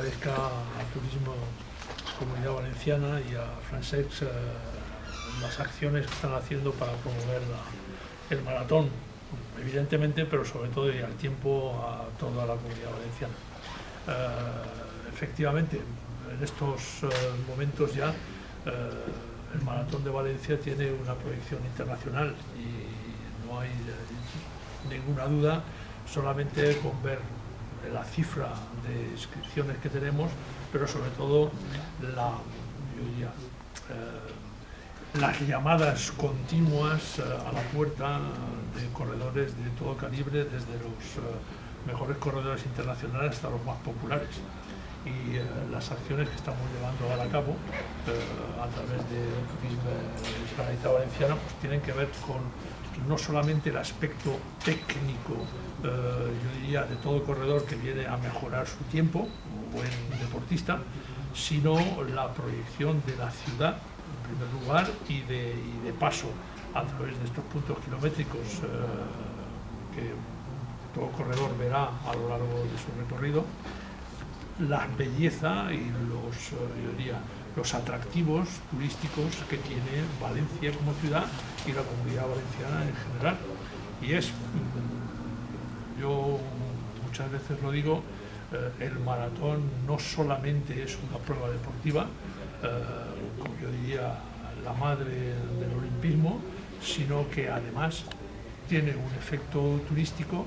agradezca a Turismo Comunidad Valenciana y a Francesc las acciones que están haciendo para promover el maratón, evidentemente, pero sobre todo y al tiempo a toda la Comunidad Valenciana. Efectivamente, en estos momentos ya el Maratón de Valencia tiene una proyección internacional y no hay ninguna duda, solamente con ver la cifra de inscripciones que tenemos, pero sobre todo las llamadas continuas a la puerta de corredores de todo calibre, desde los mejores corredores internacionales hasta los más populares. Y las acciones que estamos llevando a cabo a través de la Comunidad Valenciana pues tienen que ver con no solamente el aspecto técnico, yo diría, de todo corredor que viene a mejorar su tiempo, un buen deportista, sino la proyección de la ciudad, en primer lugar, y de paso a través de estos puntos kilométricos que todo corredor verá a lo largo de su recorrido, la belleza y los atractivos turísticos que tiene Valencia como ciudad y la Comunidad Valenciana en general. Y yo muchas veces lo digo, el maratón no solamente es una prueba deportiva, como yo diría, la madre del olimpismo, sino que además tiene un efecto turístico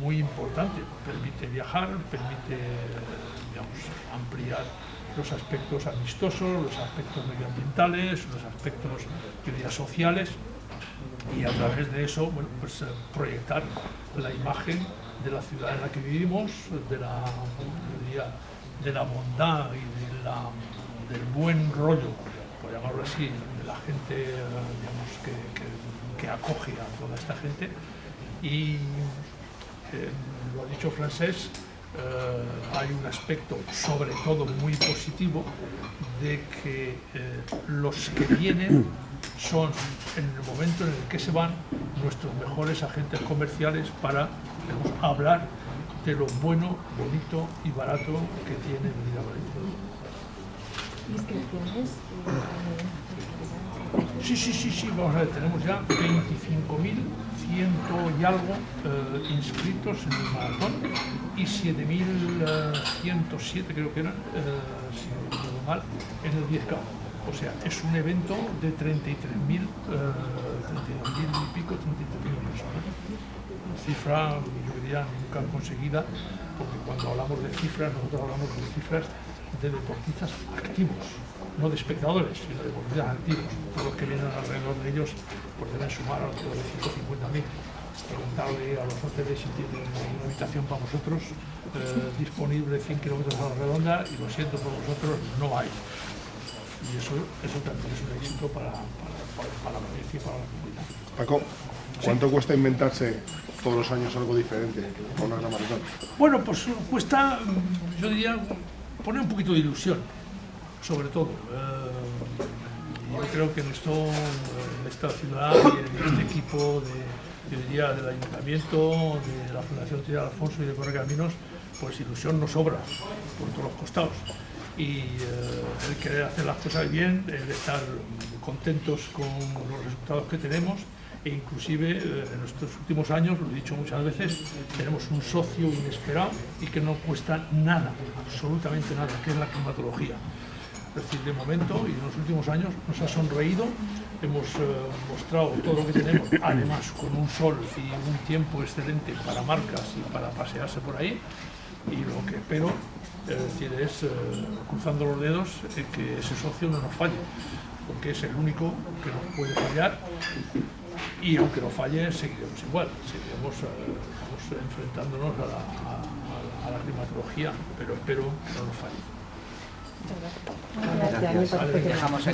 muy importante. Permite viajar, permite, digamos, ampliar los aspectos amistosos, los aspectos medioambientales, los aspectos, yo diría, sociales, y a través de eso, bueno, pues proyectar la imagen de la ciudad en la que vivimos, de la bondad y del buen rollo, por llamarlo así, de la gente, digamos, que acoge a toda esta gente. Y lo ha dicho Francesc, hay un aspecto sobre todo muy positivo de que los que vienen son, en el momento en el que se van, nuestros mejores agentes comerciales para, digamos, hablar de lo bueno, bonito y barato que tiene venir a Valencia. ¿Inscripciones? Sí, vamos a ver, tenemos ya 25.100 y algo inscritos en el maratón y 7.107 creo que eran, si no recuerdo mal, en el 10K. O sea, es un evento de 32.000 y pico, 33.000 personas. Cifra, yo diría, nunca conseguida, porque cuando hablamos de cifras, nosotros hablamos de cifras de deportistas activos, no de espectadores, sino de deportistas activos. Todos los que vienen alrededor de ellos pues deben sumar alrededor de 150.000. Preguntarle a los hoteles si tienen una habitación para vosotros disponible 100 kilómetros a la redonda, y lo siento por vosotros, no hay. Y eso también es un éxito para Valencia y para la comunidad. Paco, ¿cuánto cuesta inventarse todos los años algo diferente con una gran maratón? Bueno, pues cuesta, yo diría, poner un poquito de ilusión, sobre todo. Yo creo que en esta ciudad y en este equipo yo diría, del Ayuntamiento, de la Fundación Trinidad Alfonso y de Correcaminos, pues ilusión nos sobra por todos los costados. Y el querer hacer las cosas bien, el estar contentos con los resultados que tenemos, e inclusive en estos últimos años, lo he dicho muchas veces, tenemos un socio inesperado y que no cuesta nada, absolutamente nada, que es la climatología. Es decir, de momento y en los últimos años nos ha sonreído, hemos mostrado todo lo que tenemos, además con un sol y un tiempo excelente para marcas y para pasearse por ahí, y lo que espero es, cruzando los dedos, que ese socio no nos falle, porque es el único que nos puede fallar, y aunque no falle seguiremos igual, seguiremos enfrentándonos a la climatología, pero espero que no nos falle. Muchas gracias. Gracias. Dejamos